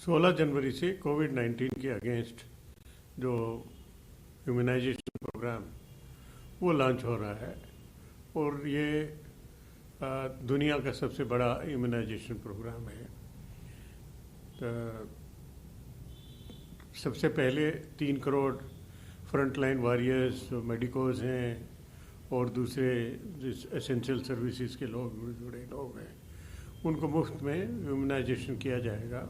16 जनवरी से कोविड-19 के अगेंस्ट जो इम्यूनाइजेशन प्रोग्राम वो लॉन्च हो रहा है और ये दुनिया का सबसे बड़ा इम्यूनाइजेशन प्रोग्राम है। तो सबसे पहले 3 करोड़ फ्रंटलाइन वॉरियर्स मेडिकोज हैं और दूसरे एसेंशियल सर्विसेज के लोग जुड़े लोग हैं, उनको मुफ्त में इम्यूनाइजेशन किया जाएगा,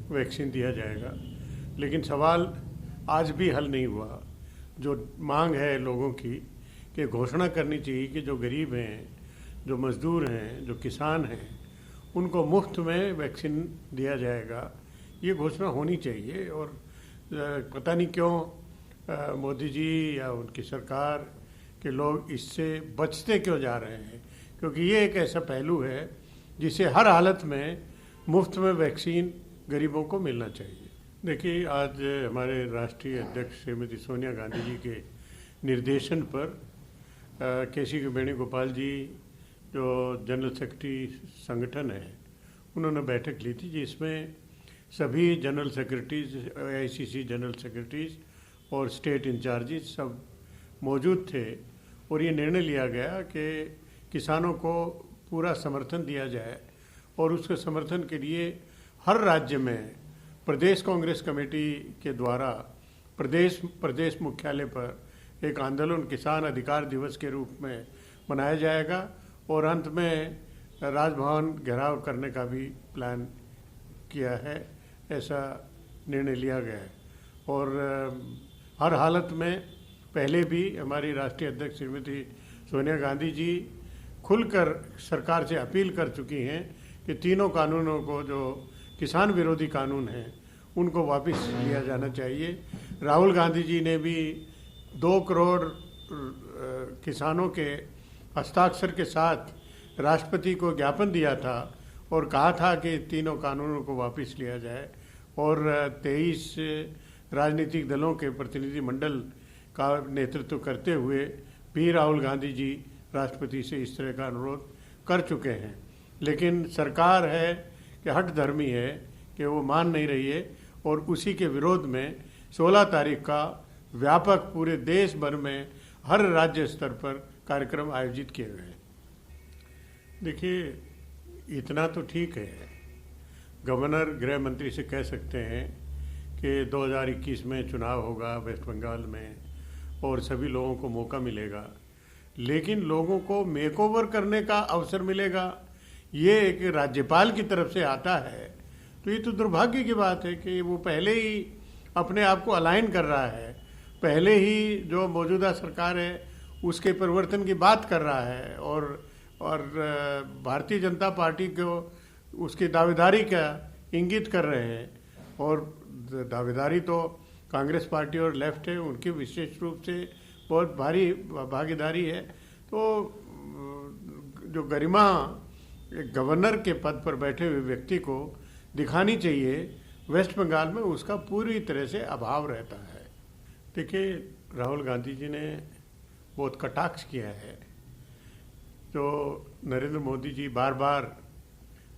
वैक्सीन दिया जाएगा। लेकिन सवाल आज भी हल नहीं हुआ। जो मांग है लोगों की कि घोषणा करनी चाहिए कि जो गरीब हैं, जो मज़दूर हैं, जो किसान हैं, उनको मुफ्त में वैक्सीन दिया जाएगा, ये घोषणा होनी चाहिए। और पता नहीं क्यों मोदी जी या उनकी सरकार के लोग इससे बचते क्यों जा रहे हैं, क्योंकि ये एक ऐसा पहलू है जिसे हर हालत में मुफ्त में वैक्सीन गरीबों को मिलना चाहिए। देखिए, आज हमारे राष्ट्रीय अध्यक्ष श्रीमती सोनिया गांधी जी के निर्देशन पर केसी वेणुगोपाल जी जो जनरल सेक्रेटरी संगठन है, उन्होंने बैठक ली थी जिसमें सभी general secretaries, AICC general secretaries और स्टेट इंचार्जेज सब मौजूद थे। और ये निर्णय लिया गया कि किसानों को पूरा समर्थन दिया जाए और उसके समर्थन के लिए हर राज्य में प्रदेश कांग्रेस कमेटी के द्वारा प्रदेश मुख्यालय पर एक आंदोलन किसान अधिकार दिवस के रूप में मनाया जाएगा और अंत में राजभवन घेराव करने का भी प्लान किया है, ऐसा निर्णय लिया गया है। और हर हालत में पहले भी हमारी राष्ट्रीय अध्यक्ष श्रीमती सोनिया गांधी जी खुलकर सरकार से अपील कर चुकी हैं कि तीनों कानूनों को, जो किसान विरोधी कानून हैं, उनको वापस लिया जाना चाहिए। राहुल गांधी जी ने भी 2 करोड़ किसानों के हस्ताक्षर के साथ राष्ट्रपति को ज्ञापन दिया था और कहा था कि तीनों कानूनों को वापस लिया जाए। और 23 राजनीतिक दलों के प्रतिनिधि मंडल का नेतृत्व करते हुए भी राहुल गांधी जी राष्ट्रपति से इस तरह का अनुरोध कर चुके हैं। लेकिन सरकार है कि हठधर्मी है कि वो मान नहीं रही है और उसी के विरोध में 16 तारीख का व्यापक पूरे देश भर में हर राज्य स्तर पर कार्यक्रम आयोजित किए गए हैं। देखिए, इतना तो ठीक है, गवर्नर गृह मंत्री से कह सकते हैं कि 2021 में चुनाव होगा वेस्ट बंगाल में और सभी लोगों को मौका मिलेगा, लेकिन लोगों को मेकओवर करने का अवसर मिलेगा, ये एक राज्यपाल की तरफ से आता है। तो ये तो दुर्भाग्य की बात है कि वो पहले ही अपने आप को अलाइन कर रहा है, पहले ही जो मौजूदा सरकार है उसके परिवर्तन की बात कर रहा है और भारतीय जनता पार्टी को उसकी दावेदारी का इंगित कर रहे हैं। और दावेदारी तो कांग्रेस पार्टी और लेफ्ट है, उनकी विशेष रूप से बहुत भारी भागीदारी है। तो जो गरिमा एक गवर्नर के पद पर बैठे हुए व्यक्ति को दिखानी चाहिए, वेस्ट बंगाल में उसका पूरी तरह से अभाव रहता है। देखिए, राहुल गांधी जी ने बहुत कटाक्ष किया है। जो नरेंद्र मोदी जी बार बार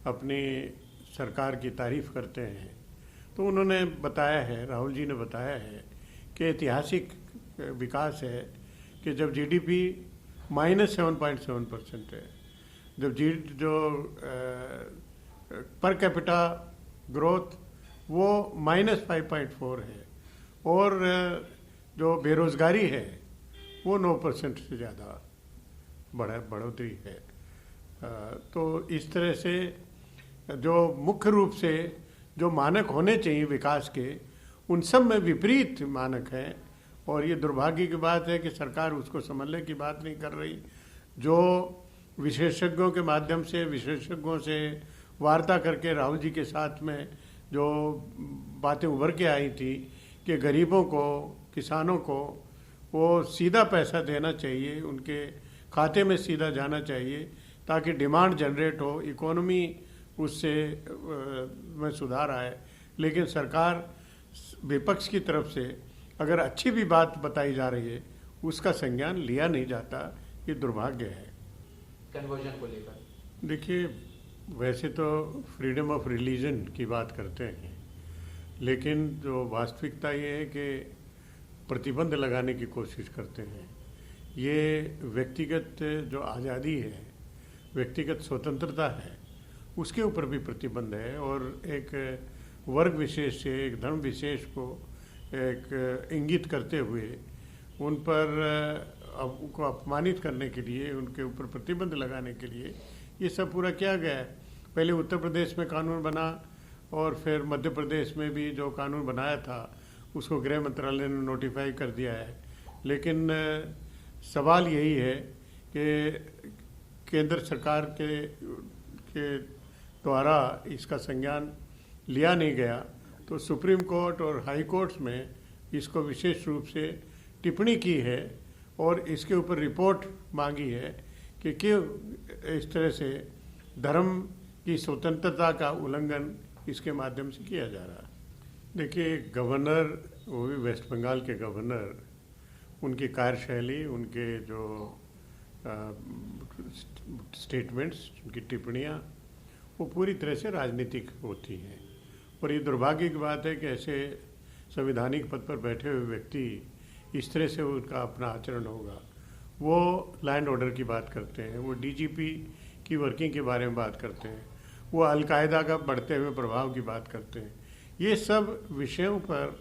अपनी सरकार की तारीफ करते हैं, तो उन्होंने बताया है, राहुल जी ने बताया है कि ऐतिहासिक विकास है कि जब GDP -7.7% है, जब जो पर कैपिटा ग्रोथ वो -5.4 है और जो बेरोजगारी है वो 9% से ज़्यादा बढ़ोतरी है। तो इस तरह से जो मुख्य रूप से जो मानक होने चाहिए विकास के, उन सब में विपरीत मानक हैं। और ये दुर्भाग्य की बात है कि सरकार उसको समझने की बात नहीं कर रही। जो विशेषज्ञों के माध्यम से, विशेषज्ञों से वार्ता करके राहुल जी के साथ में जो बातें उभर के आई थी कि गरीबों को, किसानों को वो सीधा पैसा देना चाहिए, उनके खाते में सीधा जाना चाहिए ताकि डिमांड जनरेट हो, इकोनॉमी उससे में सुधार आए। लेकिन सरकार विपक्ष की तरफ से अगर अच्छी भी बात बताई जा रही है, उसका संज्ञान लिया नहीं जाता, ये दुर्भाग्य है। कन्वर्जन को लेकर देखिए, वैसे तो फ्रीडम ऑफ रिलीजन की बात करते हैं, लेकिन जो वास्तविकता ये है कि प्रतिबंध लगाने की कोशिश करते हैं। ये व्यक्तिगत जो आज़ादी है, व्यक्तिगत स्वतंत्रता है, उसके ऊपर भी प्रतिबंध है और एक वर्ग विशेष से, एक धर्म विशेष को एक इंगित करते हुए उन पर उनको अपमानित करने के लिए, उनके ऊपर प्रतिबंध लगाने के लिए ये सब पूरा किया गया है। पहले उत्तर प्रदेश में कानून बना और फिर मध्य प्रदेश में भी जो कानून बनाया था उसको गृह मंत्रालय ने नोटिफाई कर दिया है। लेकिन सवाल यही है कि केंद्र सरकार के द्वारा इसका संज्ञान लिया नहीं गया, तो सुप्रीम कोर्ट और हाई कोर्ट्स में इसको विशेष रूप से टिप्पणी की है और इसके ऊपर रिपोर्ट मांगी है कि क्यों इस तरह से धर्म की स्वतंत्रता का उल्लंघन इसके माध्यम से किया जा रहा है। देखिए, गवर्नर, वो भी वेस्ट बंगाल के गवर्नर, उनकी कार्यशैली, उनके जो स्टेटमेंट्स, उनकी टिप्पणियाँ, वो पूरी तरह से राजनीतिक होती हैं। और ये दुर्भाग्य की बात है कि ऐसे संवैधानिक पद पर बैठे हुए व्यक्ति इस तरह से उनका अपना आचरण होगा। वो लैंड ऑर्डर की बात करते हैं, वो डीजीपी की वर्किंग के बारे में बात करते हैं, वो अलकायदा का बढ़ते हुए प्रभाव की बात करते हैं। ये सब विषयों पर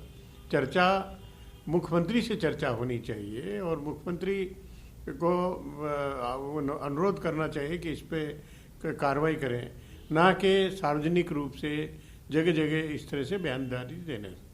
चर्चा मुख्यमंत्री से चर्चा होनी चाहिए और मुख्यमंत्री को अनुरोध करना चाहिए कि इस पे कार्रवाई करें, ना कि सार्वजनिक रूप से जगह जगह इस तरह से बयानबाजी देने।